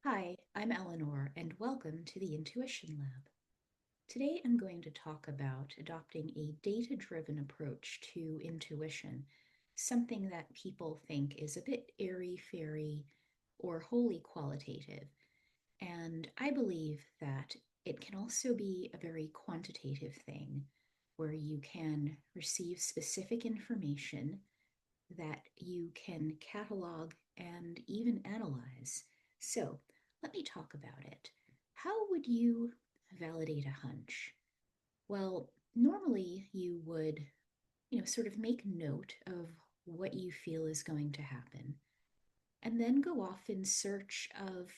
Hi, I'm Eleanor, and welcome to the Intuition Lab. Today I'm going to talk about adopting a data driven approach to intuition, something that people think is a bit airy fairy or wholly qualitative. And I believe that it can also be a very quantitative thing where you can receive specific information that you can catalog and even analyze. So let me talk about it. How would you validate a hunch? Well, normally you would, sort of make note of what you feel is going to happen, and then go off in search of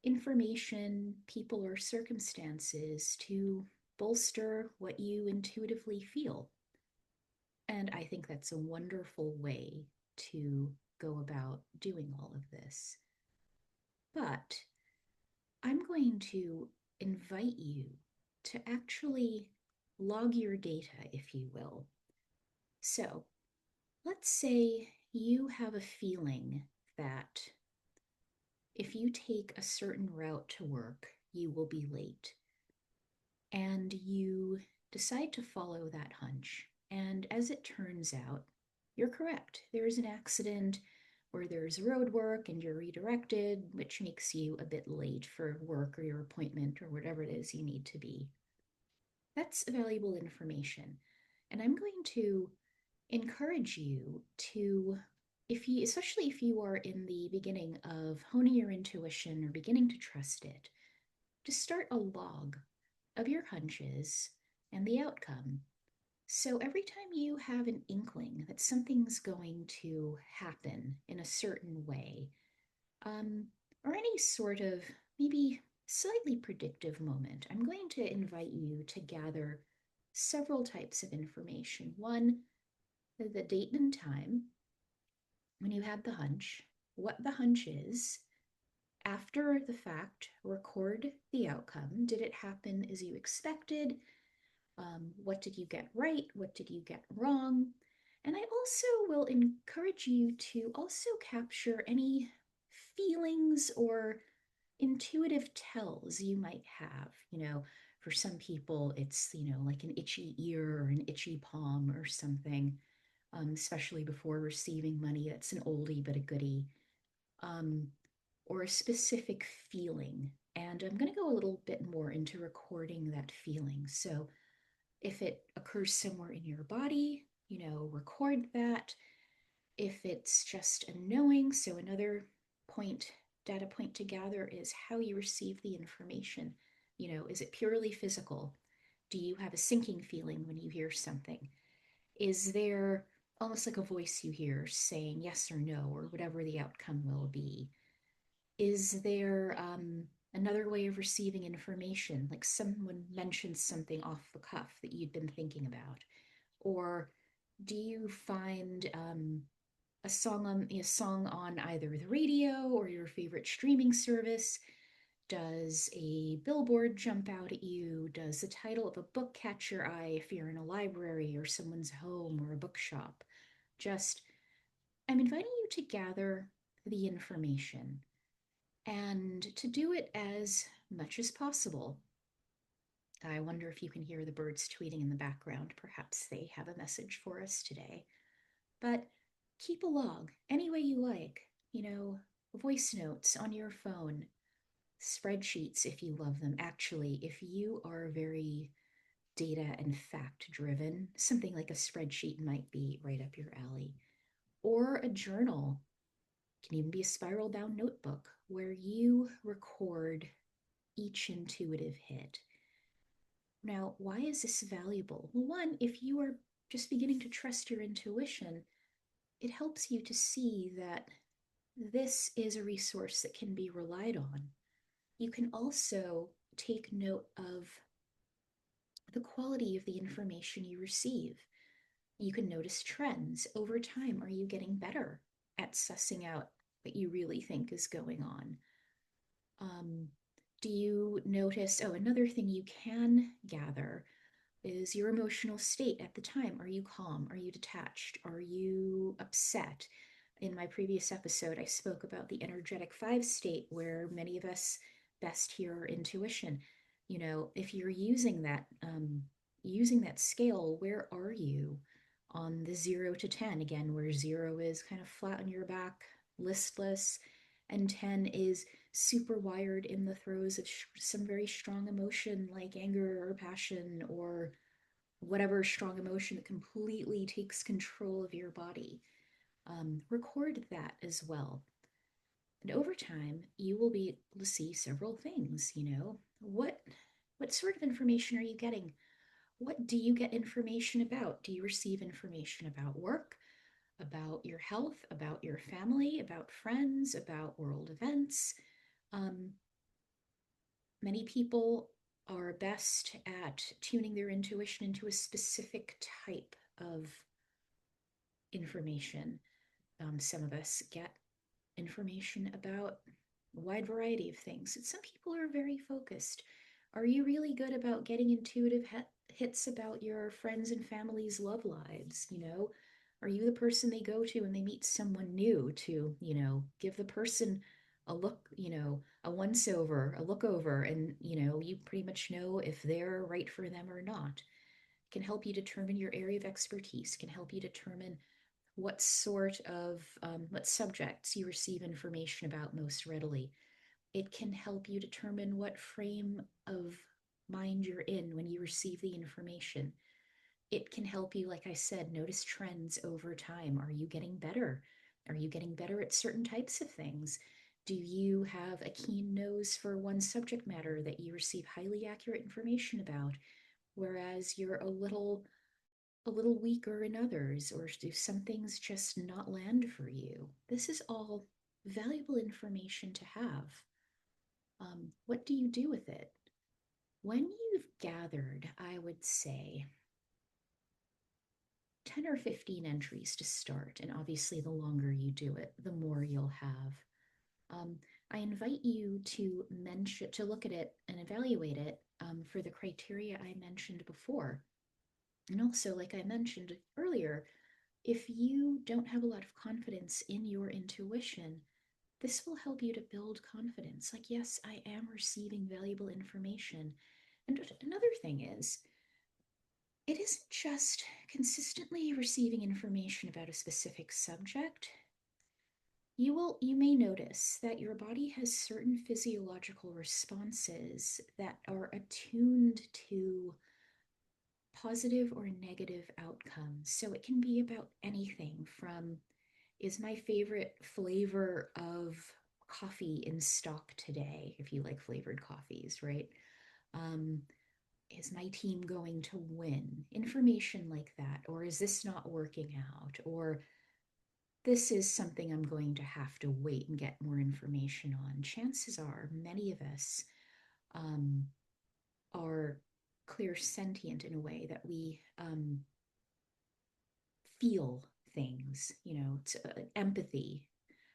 information, people, or circumstances to bolster what you intuitively feel. And I think that's a wonderful way to go about doing all of this. But I'm going to invite you to actually log your data, if you will. So let's say you have a feeling that if you take a certain route to work, you will be late. And you decide to follow that hunch. And as it turns out, you're correct. There is an accident or there's road work and you're redirected, which makes you a bit late for work or your appointment or whatever it is you need to be. That's valuable information. And I'm going to encourage you to, if you, especially if you are in the beginning of honing your intuition or beginning to trust it, to start a log of your hunches and the outcome. So every time you have an inkling that something's going to happen in a certain way, um, or any sort of maybe slightly predictive moment, I'm going to invite you to gather several types of information. One, the date and time when you had the hunch, what the hunch is. After the fact, record the outcome. Did it happen as you expected? What did you get right? What did you get wrong? And I also will encourage you to also capture any feelings or intuitive tells you might have. For some people, it's, like an itchy ear or an itchy palm or something, especially before receiving money. That's an oldie but a goodie. Um, or a specific feeling. And I'm going to go a little bit more into recording that feeling. So if it occurs somewhere in your body, record that. If it's just a knowing, so another data point to gather is how you receive the information. Is it purely physical? Do you have a sinking feeling when you hear something? Is there almost like a voice you hear saying yes or no, or whatever the outcome will be? Is there another way of receiving information, like someone mentions something off the cuff that you'd been thinking about? Or do you find a song on either the radio or your favorite streaming service? Does a billboard jump out at you? Does the title of a book catch your eye if you're in a library or someone's home or a bookshop? Just, I'm inviting you to gather the information and to do it as much as possible. I wonder if you can hear the birds tweeting in the background. Perhaps they have a message for us today. But keep a log any way you like, voice notes on your phone, spreadsheets if you love them. Actually, if you are very data and fact driven, something like a spreadsheet might be right up your alley. Or a journal, it can even be a spiral bound notebook where you record each intuitive hit. Now, why is this valuable? Well, one, if you are just beginning to trust your intuition, it helps you to see that this is a resource that can be relied on. You can also take note of the quality of the information you receive. You can notice trends over time. Are you getting better at sussing out what you really think is going on? Um, do you notice? Oh, another thing you can gather is your emotional state at the time. Are you calm? Are you detached? Are you upset? In my previous episode, I spoke about the energetic five state where many of us best hear our intuition. If you're using that scale, where are you on the 0 to 10? Again, where 0 is kind of flat on your back, listless, and 10 is super wired in the throes of some very strong emotion like anger or passion or whatever strong emotion that completely takes control of your body. Record that as well. And over time, you will be able to see several things. What sort of information are you getting? What do you get information about? Do you receive information about work, about your health, about your family, about friends, about world events? Um, Many people are best at tuning their intuition into a specific type of information. Some of us get information about a wide variety of things. And some people are very focused. Are you really good about getting intuitive hits about your friends and family's love lives? Are you the person they go to when they meet someone new to, give the person a look, a once over, a look over, and, you pretty much know if they're right for them or not? Can help you determine your area of expertise, can help you determine what subjects you receive information about most readily. It can help you determine what frame of mind you're in when you receive the information. It can help you, like I said, notice trends over time. Are you getting better? Are you getting better at certain types of things? Do you have a keen nose for one subject matter that you receive highly accurate information about, whereas you're a little weaker in others, or do some things just not land for you? This is all valuable information to have. What do you do with it? When you've gathered, I would say, 10 or 15 entries to start, and obviously the longer you do it, the more you'll have. Um, I invite you to look at it and evaluate it for the criteria I mentioned before. And also, like I mentioned earlier, if you don't have a lot of confidence in your intuition, this will help you to build confidence. Like, yes, I am receiving valuable information. And another thing is, it isn't just consistently receiving information about a specific subject. You may notice that your body has certain physiological responses that are attuned to positive or negative outcomes. So it can be about anything from, is my favorite flavor of coffee in stock today, if you like flavored coffees, right? Um, is my team going to win? Information like that. Or is this not working out? Or this is something I'm going to have to wait and get more information on. Chances are many of us um, are clear sentient in a way that we feel things, it's empathy,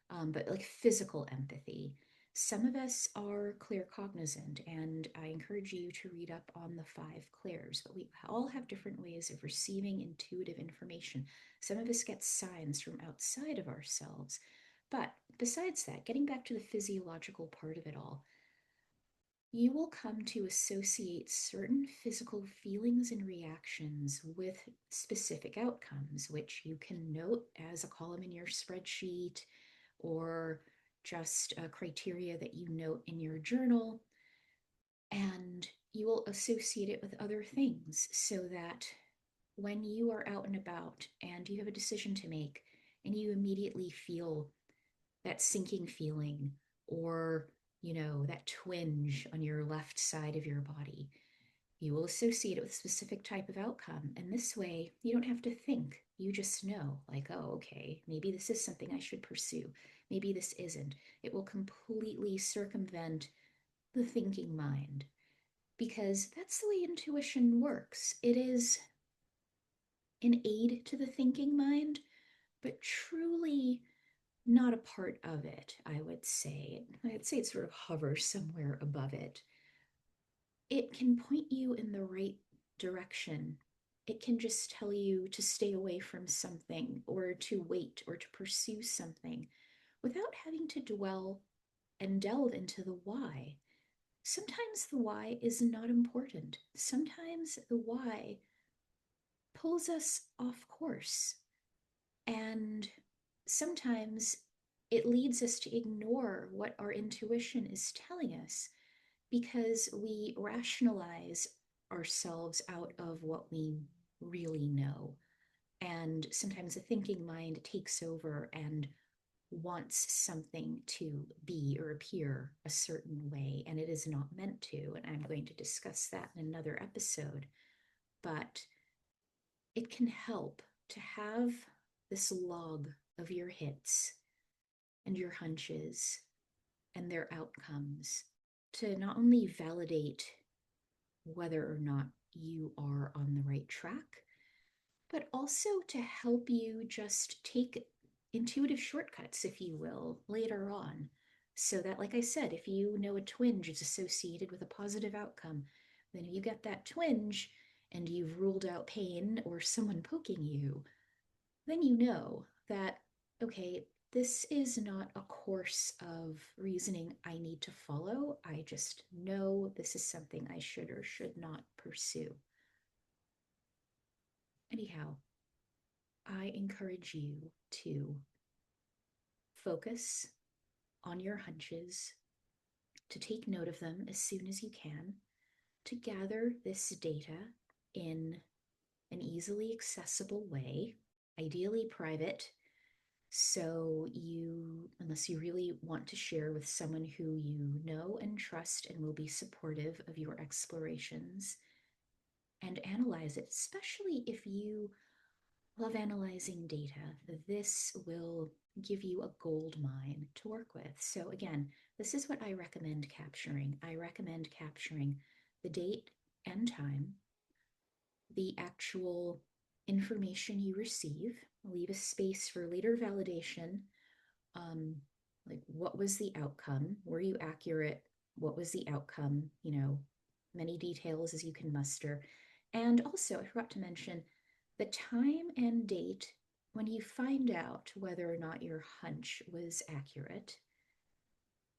but like physical empathy. Some of us are clear cognizant, and I encourage you to read up on the five clairs. But we all have different ways of receiving intuitive information. Some of us get signs from outside of ourselves. But besides that, getting back to the physiological part of it all, you will come to associate certain physical feelings and reactions with specific outcomes, which you can note as a column in your spreadsheet or just a criteria that you note in your journal. And you will associate it with other things so that when you are out and about and you have a decision to make and you immediately feel that sinking feeling or that twinge on your left side of your body, you will associate it with a specific type of outcome. And this way you don't have to think, you just know, like, oh, okay, maybe this is something I should pursue, maybe this isn't. It will completely circumvent the thinking mind, because that's the way intuition works. It is an aid to the thinking mind, but truly not a part of it, I would say. I'd say it sort of hovers somewhere above it. It can point you in the right direction it can just tell you to stay away from something or to wait or to pursue something without having to dwell and delve into the why. Sometimes the why is not important. Sometimes the why pulls us off course. And sometimes it leads us to ignore what our intuition is telling us because we rationalize ourselves out of what we really know. And sometimes the thinking mind takes over and wants something to be or appear a certain way, and it is not meant to. And I'm going to discuss that in another episode. But it can help to have this log of your hits and your hunches and their outcomes to not only validate whether or not you are on the right track, but also to help you just take intuitive shortcuts, if you will, later on. So that, like I said, if you know a twinge is associated with a positive outcome, then if you get that twinge and you've ruled out pain or someone poking you, then you know that, okay, this is not a course of reasoning I need to follow. I just know this is something I should or should not pursue. Anyhow, I encourage you to focus on your hunches, to take note of them as soon as you can, to gather this data in an easily accessible way, ideally private. So, unless you really want to share with someone who you know and trust and will be supportive of your explorations, and analyze it, especially if you love analyzing data. This will give you a gold mine to work with. So, again, this is what I recommend capturing. I recommend capturing the date and time, the actual information you receive, leave a space for later validation. Um, like, what was the outcome? Were you accurate? What was the outcome? Many details as you can muster. And also, I forgot to mention the time and date when you find out whether or not your hunch was accurate,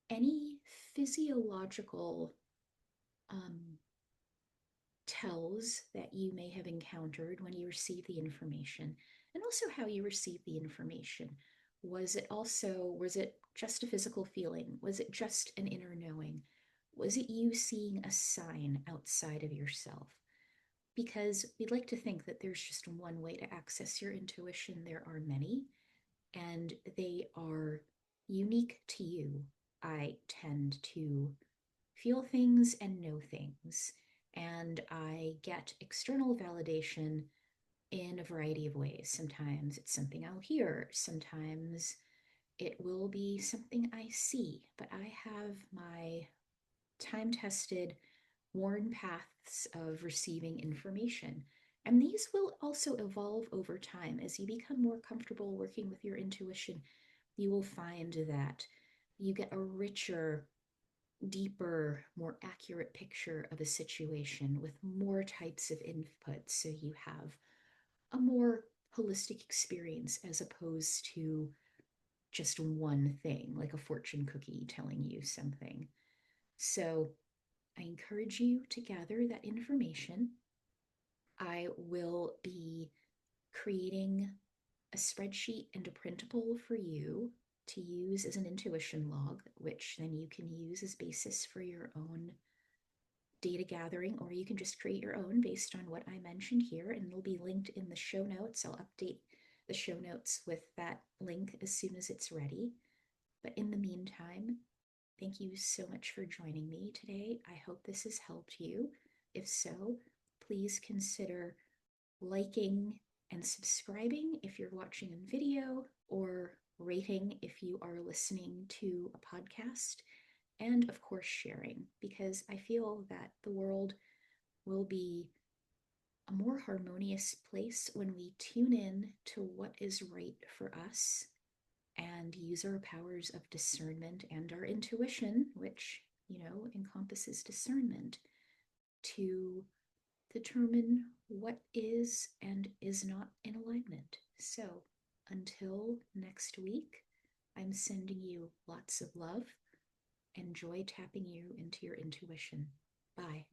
any physiological um, tells that you may have encountered when you receive the information, and also how you receive the information. Was it just a physical feeling? Was it just an inner knowing? Was it you seeing a sign outside of yourself? Because we'd like to think that there's just one way to access your intuition. There are many, and they are unique to you. I tend to feel things and know things, and I get external validation in a variety of ways. Sometimes it's something I'll hear, sometimes it will be something I see, but I have my time tested, worn paths of receiving information. And these will also evolve over time. As you become more comfortable working with your intuition, you will find that you get a richer, deeper, more accurate picture of a situation with more types of input. So you have a more holistic experience as opposed to just one thing, like a fortune cookie telling you something. So I encourage you to gather that information. I will be creating a spreadsheet and a printable for you to use as an intuition log, which then you can use as basis for your own data gathering, or you can just create your own based on what I mentioned here, and it'll be linked in the show notes. I'll update the show notes with that link as soon as it's ready. But in the meantime, thank you so much for joining me today. I hope this has helped you. If so, please consider liking and subscribing if you're watching in video, or rating if you are listening to a podcast, and of course, sharing, because I feel that the world will be a more harmonious place when we tune in to what is right for us and use our powers of discernment and our intuition, which, encompasses discernment, to determine what is and is not in alignment. So until next week, I'm sending you lots of love and joy tapping you into your intuition. Bye.